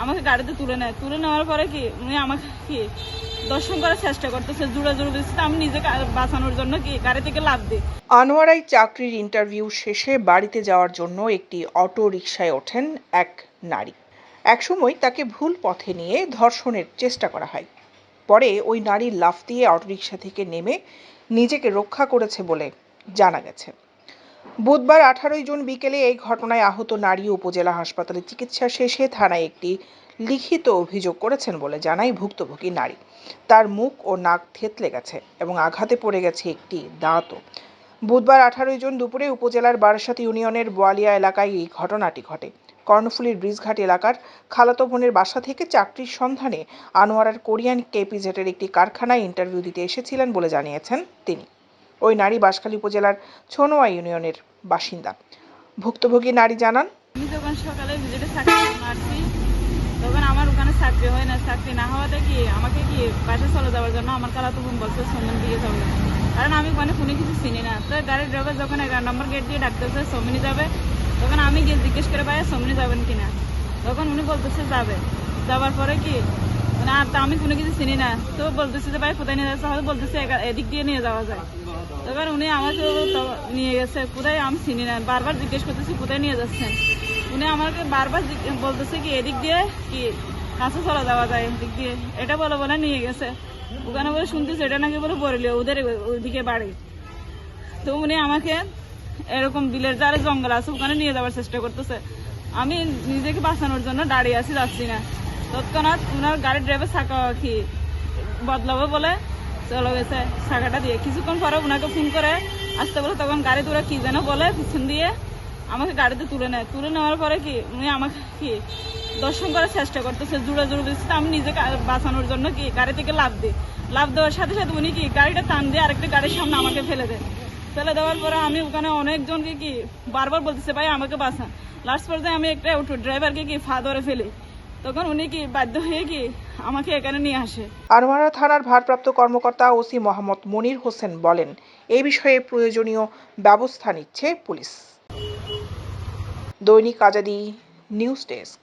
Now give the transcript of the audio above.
আমাকে গাড়িতে তুলে নেয়। তুলে নেওয়ার পরে কি উনি আমাকে কি দর্শন করার চেষ্টা করতেছে, জোরে জোরে দিচ্ছে। আমি নিজেকে বাঁচানোর জন্য কি গাড়ি থেকে লাফ দিই। আনোয়ারাই চাকরির ইন্টারভিউ শেষে বাড়িতে যাওয়ার জন্য একটি অটো রিকশায় ওঠেন এক নারী। একসময় তাকে ভুল পথে নিয়ে ধর্ষণের চেষ্টা করা হয়। পরে ওই নারী লাফ দিয়ে অটোরিকশা থেকে নেমে নিজেকে রক্ষা করেছে বলে জানা গেছে। বুধবার 18 জুন বিকেলে এই ঘটনায় আহত নারী উপজেলা হাসপাতালে চিকিৎসা শেষে থানায় একটি লিখিত অভিযোগ করেছেন বলে জানায় ভুক্তভোগী নারী। তার মুখ ও নাক থেতলে গেছে এবং আঘাতে পড়ে গেছে একটি দাঁতও। বুধবার 18 জুন দুপুরে উপজেলার বারাসাত ইউনিয়নের বোয়ালিয়া এলাকায় এই ঘটনাটি ঘটে। কর্ণফুলীর ব্রিজঘাট এলাকার খালাতো বোনের বাসা থেকে চাকরির সন্ধানে আনোয়ারার কোরিয়ান কেপিজেটের একটি কারখানায় ইন্টারভিউ দিতে এসেছিলেন বলে জানিয়েছেন তিনি। ওই নারী বাঁশখালী উপজেলার ছনোয়া ইউনিয়নের বাসিন্দা। ভুক্তভোগী নারী জানান, আমি যখন সকালে ভিজিটে চাকরি মারছি তখন আমার ওখানে চাকরি হয় না। চাকরি না হওয়াতে কি আমাকে কি বাসে চলে যাওয়ার জন্য আমার খালাতো বোন বলছে সোমেন দিকে যাবে, কারণ আমি ওখানে কোনো কিছু চিনি না। তো গাড়ির ড্রাইভার যখন 11 নম্বর গেট দিয়ে ডাকতেছে সোমিনি যাবে, তখন আমি গিয়ে জিজ্ঞেস করে ভাই সোমিনি যাবেন কিনা, তখন উনি বলতেছে যাবে। যাওয়ার পরে কি মানে আর আমি কোনো কিছু চিনি না, তো বলতেছে যে ভাই কোথায় নিয়ে যাচ্ছে, হয়তো বলতেছে এদিক দিয়ে নিয়ে যাওয়া যায়। তখন উনি আমাকে নিয়ে গেছে কোথায় আমি চিনি না, বারবার জিজ্ঞেস করতেছি কোথায় নিয়ে যাচ্ছেন। উনি আমাকে বারবার বলতেছে কি এদিক দিয়ে কি কাছে চলে যাওয়া যায়, এদিক দিয়ে এটা বলে বলে নিয়ে গেছে। ওখানে বলে শুনতেছে এটা নাকি বলে বললিও ওদের ওইদিকে বাড়ি। তো উনি আমাকে এরকম বিলের যারা জঙ্গল আছে ওখানে নিয়ে যাওয়ার চেষ্টা করতেছে। আমি নিজেকে বাঁচানোর জন্য দাঁড়িয়ে আছি, যাচ্ছি না। তৎক্ষণাৎ ওনার গাড়ির ড্রাইভার চাকা কি বদলাবে বলে চলে গেছে চাকাটা দিয়ে। কিছুক্ষণ পরে ওনাকে ফোন করে আসতে বলে, তখন গাড়ি তোরা কি যেন বলে পিছন দিয়ে আমাকে গাড়িতে তুলে নেয়। তুলে নেওয়ার পরে কি উনি আমাকে কি দর্শন করার চেষ্টা করতেছে, জোরে জোরে দিচ্ছে। আমি নিজেকে বাঁচানোর জন্য কি গাড়ি থেকে লাফ দিই। লাফ দেওয়ার সাথে সাথে উনি কি গাড়িটা টান দিয়ে আরেকটা গাড়ির সামনে আমাকে ফেলে দেয়। ফেলে দেওয়ার পরে আমি ওখানে অনেকজনকে কি বারবার বলতেছে ভাই আমাকে বাঁচান। লাস্ট পর্যায়ে আমি একটা অটো ড্রাইভারকে কি ফা ধরে ফেলি, তখন উনি কি বাধ্য হয়ে কি আমাকে এখানে নিয়ে আসে। আনোয়ারা থানার ভারপ্রাপ্ত কর্মকর্তা ওসি মোহাম্মদ মনির হোসেন বলেন, এই বিষয়ে প্রয়োজনীয় ব্যবস্থা নিচ্ছে পুলিশ। দৈনিক আজাদী নিউজ ডেস্ক।